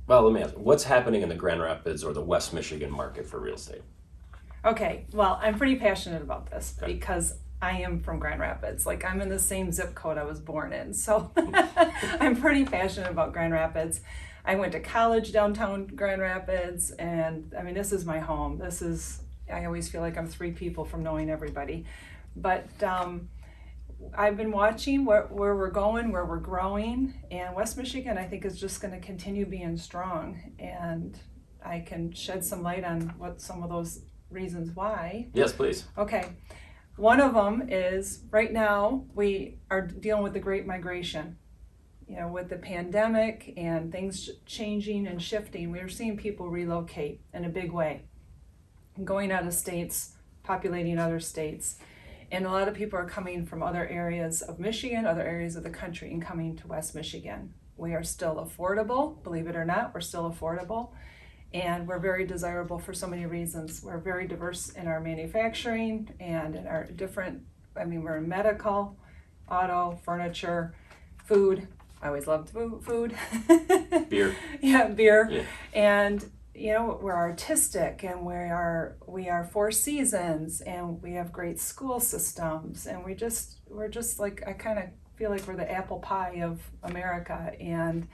Well, let me ask, what's happening in the Grand Rapids or the West Michigan market for real estate? Okay, well, I'm pretty passionate about this Okay. because I am from Grand Rapids. Like, I'm in the same zip code I was born in. So I'm pretty passionate about Grand Rapids. I went to college downtown Grand Rapids, and I mean, this is my home. I always feel like I'm three people from knowing everybody. But I've been watching where we're going, where we're growing, and West Michigan, I think, is just going to continue being strong. And I can shed some light on what some of those reasons why. Yes, please. Okay. One of them is right now we are dealing with the Great Migration. You know, with the pandemic and things changing and shifting, we're seeing people relocate in a big way, going out of states, populating other states. And a lot of people are coming from other areas of Michigan, other areas of the country, and coming to West Michigan. We are still affordable, believe it or not, we're still affordable. And we're very desirable for so many reasons. We're very diverse in our manufacturing and in our we're in medical, auto, furniture, food. I always loved food. Beer. Yeah, beer. Yeah. And we're artistic, and we are Four Seasons, and we have great school systems, and we're just like, I kind of feel like we're the apple pie of America, and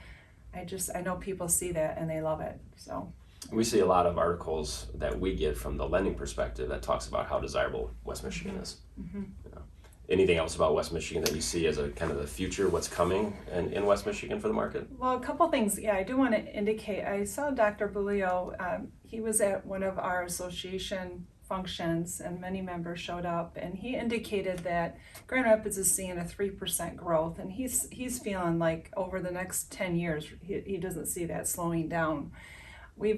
I know people see that and they love it. So We see a lot of articles that we get from the lending perspective that talks about how desirable West Michigan is. Mm-hmm. You know, anything else about West Michigan that you see as a kind of the future, what's coming in West Michigan for the market? Well, a couple things. Yeah, I do want to indicate. I saw Dr. Bulio. He was at one of our association functions, and many members showed up. And he indicated that Grand Rapids is seeing a 3% growth, and he's feeling like over the next 10 years, he doesn't see that slowing down. We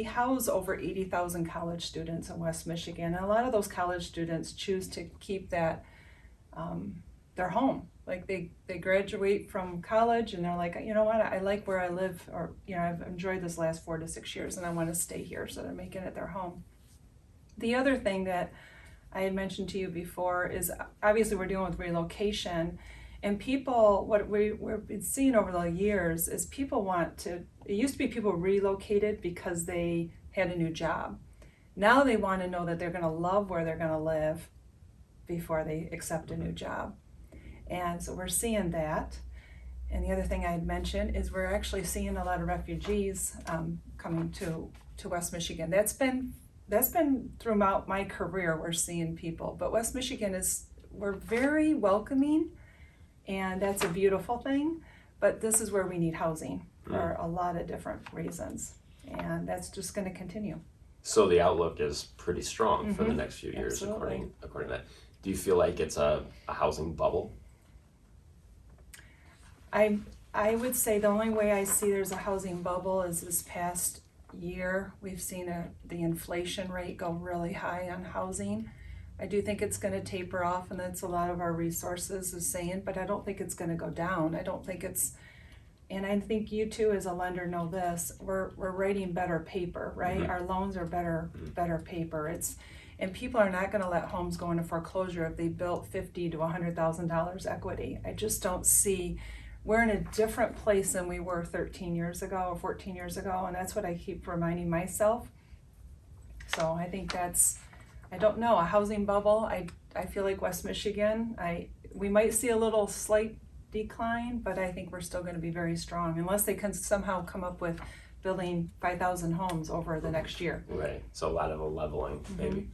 house over 80,000 college students in West Michigan, and a lot of those college students choose to keep that their home. Like they graduate from college and they're like, you know what, I like where I live, or I've enjoyed this last 4 to 6 years and I want to stay here, so they're making it their home. The other thing that I had mentioned to you before is obviously we're dealing with relocation, and people, what we've been seeing over the years is it used to be people relocated because they had a new job. Now they want to know that they're going to love where they're going to live before they accept a new job. And so we're seeing that. And the other thing I had mentioned is we're actually seeing a lot of refugees coming to West Michigan. That's been throughout my career, we're seeing people. But West Michigan we're very welcoming, and that's a beautiful thing. But this is where we need housing for a lot of different reasons. And that's just going to continue. So the outlook is pretty strong for the next few years, Absolutely. according to that. Do you feel like it's a housing bubble? I would say the only way I see there's a housing bubble is this past year. We've seen the inflation rate go really high on housing. I do think it's going to taper off, and that's a lot of our resources is saying, but I don't think it's going to go down. And I think you too as a lender know this, we're writing better paper, right? Mm-hmm. Our loans are better paper. And people are not going to let homes go into foreclosure if they built $50,000 to $100,000 equity. I just don't see. We're in a different place than we were 13 years ago or 14 years ago, and that's what I keep reminding myself. So I think I don't know, a housing bubble. I feel like West Michigan, we might see a little slight decline, but I think we're still going to be very strong unless they can somehow come up with building 5,000 homes over the next year. Right. So a lot of a leveling, maybe.